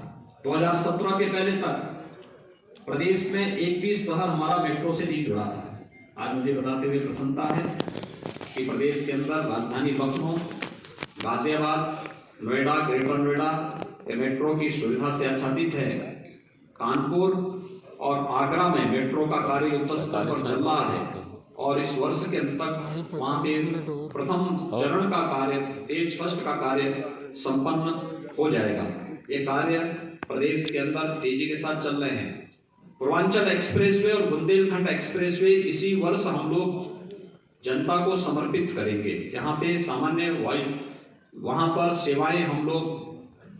2017 के पहले तक प्रदेश में एक भी शहर हमारा मेट्रो से नहीं जुड़ा था। आज मुझे बताते हुए प्रसन्नता है कि प्रदेश के अंदर राजधानी लखनऊ, गाजियाबाद, नोएडा, ग्रेटर नोएडा मेट्रो की सुविधा से आच्छादित है। कानपुर और आगरा में मेट्रो का कार्य युद्ध स्तर पर चल रहा है और इस वर्ष के अंत तक वहां पे प्रथम चरण का कार्य, फेज फर्स्ट का कार्य संपन्न हो जाएगा। ये कार्य प्रदेश के अंदर तेजी के साथ चल रहे हैं। पूर्वांचल एक्सप्रेसवे और बुंदेलखंड एक्सप्रेसवे इसी वर्ष हम लोग जनता को समर्पित करेंगे। यहाँ पे सामान्य वायु वहां पर सेवाएं हम लोग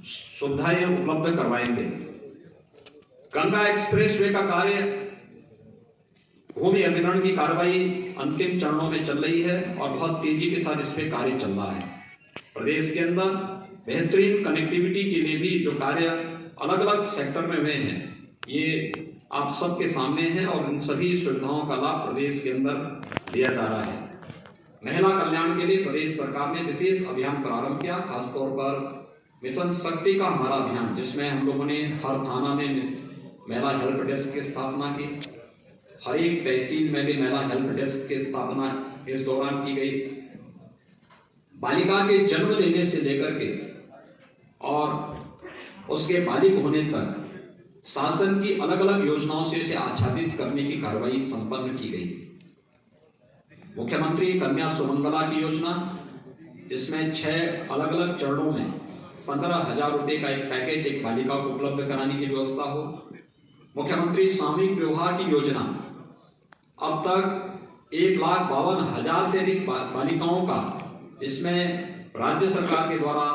सुविधाएं उपलब्ध करवाएंगे। गंगा एक्सप्रेसवे का कार्य भूमि अधिग्रहण की कार्रवाई अंतिम चरणों में चल रही है और बहुत तेजी के साथ इस पे कार्य चल रहा है। प्रदेश के अंदर बेहतरीन कनेक्टिविटी के लिए भी जो कार्य अलग अलग सेक्टर में हुए हैं, ये आप सबके सामने हैं और इन सभी सुविधाओं का लाभ प्रदेश के अंदर लिया जा रहा है। महिला कल्याण के लिए प्रदेश सरकार ने विशेष अभियान प्रारंभ किया, खासतौर पर मिशन शक्ति का हमारा अभियान, जिसमें हम लोगों ने हर थाना में महिला हेल्प डेस्क की स्थापना की। हर एक तहसील में भी महिला हेल्प डेस्क की स्थापना इस दौरान की गई। बालिका के जन्म लेने से लेकर के और उसके बालिग होने तक शासन की अलग अलग योजनाओं से इसे आच्छादित करने की कार्रवाई संपन्न की गई। मुख्यमंत्री कन्या सुमंगला की योजना, जिसमें 6 अलग अलग चरणों में 15,000 रुपए का एक पैकेज एक बालिका को उपलब्ध कराने की व्यवस्था हो। मुख्यमंत्री सामूहिक विवाह की योजना, अब तक 1,52,000 से अधिक बालिकाओं का, जिसमें राज्य सरकार के द्वारा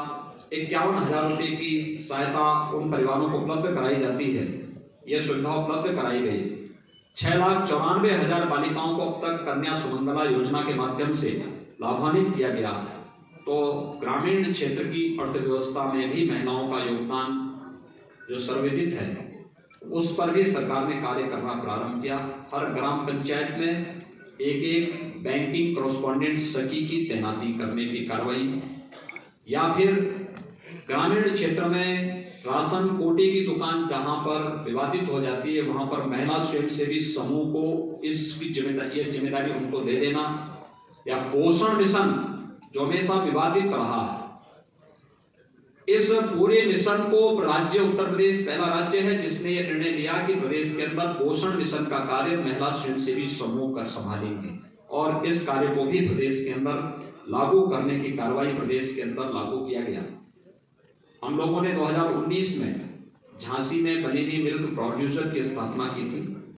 51,000 रुपए की सहायता उन परिवारों को उपलब्ध कराई जाती है। यह सुविधा उपलब्ध कराई गई। 6,94,000 बालिकाओं को अब तक कन्या सुमंगला योजना के माध्यम से लाभान्वित किया गया। तो ग्रामीण क्षेत्र की अर्थव्यवस्था में भी महिलाओं का योगदान जो सर्वविदित है, उस पर भी सरकार ने कार्य करना प्रारंभ किया। हर ग्राम पंचायत में एक बैंकिंग कॉरेस्पॉन्डेंट सखी की तैनाती करने की कार्रवाई, या फिर ग्रामीण क्षेत्र में राशन कोटे की दुकान जहां पर विवादित हो जाती है, वहां पर महिला स्वयंसेवी समूह को इसकी जिम्मेदारी उनको दे देना, या पोषण मिशन जो हमेशा विवादित रहा है, इस पूरे मिशन को राज्य उत्तर प्रदेश पहला राज्य है जिसने यह निर्णय लिया कि प्रदेश के अंदर पोषण मिशन का कार्य महिला स्वयंसेवी समूह कर संभालेंगे और इस कार्य को भी प्रदेश के अंदर लागू करने की कार्रवाई प्रदेश के अंदर लागू किया गया। हम लोगों ने 2019 में झांसी में बनीनी मिल्क प्रोड्यूसर की स्थापना की थी।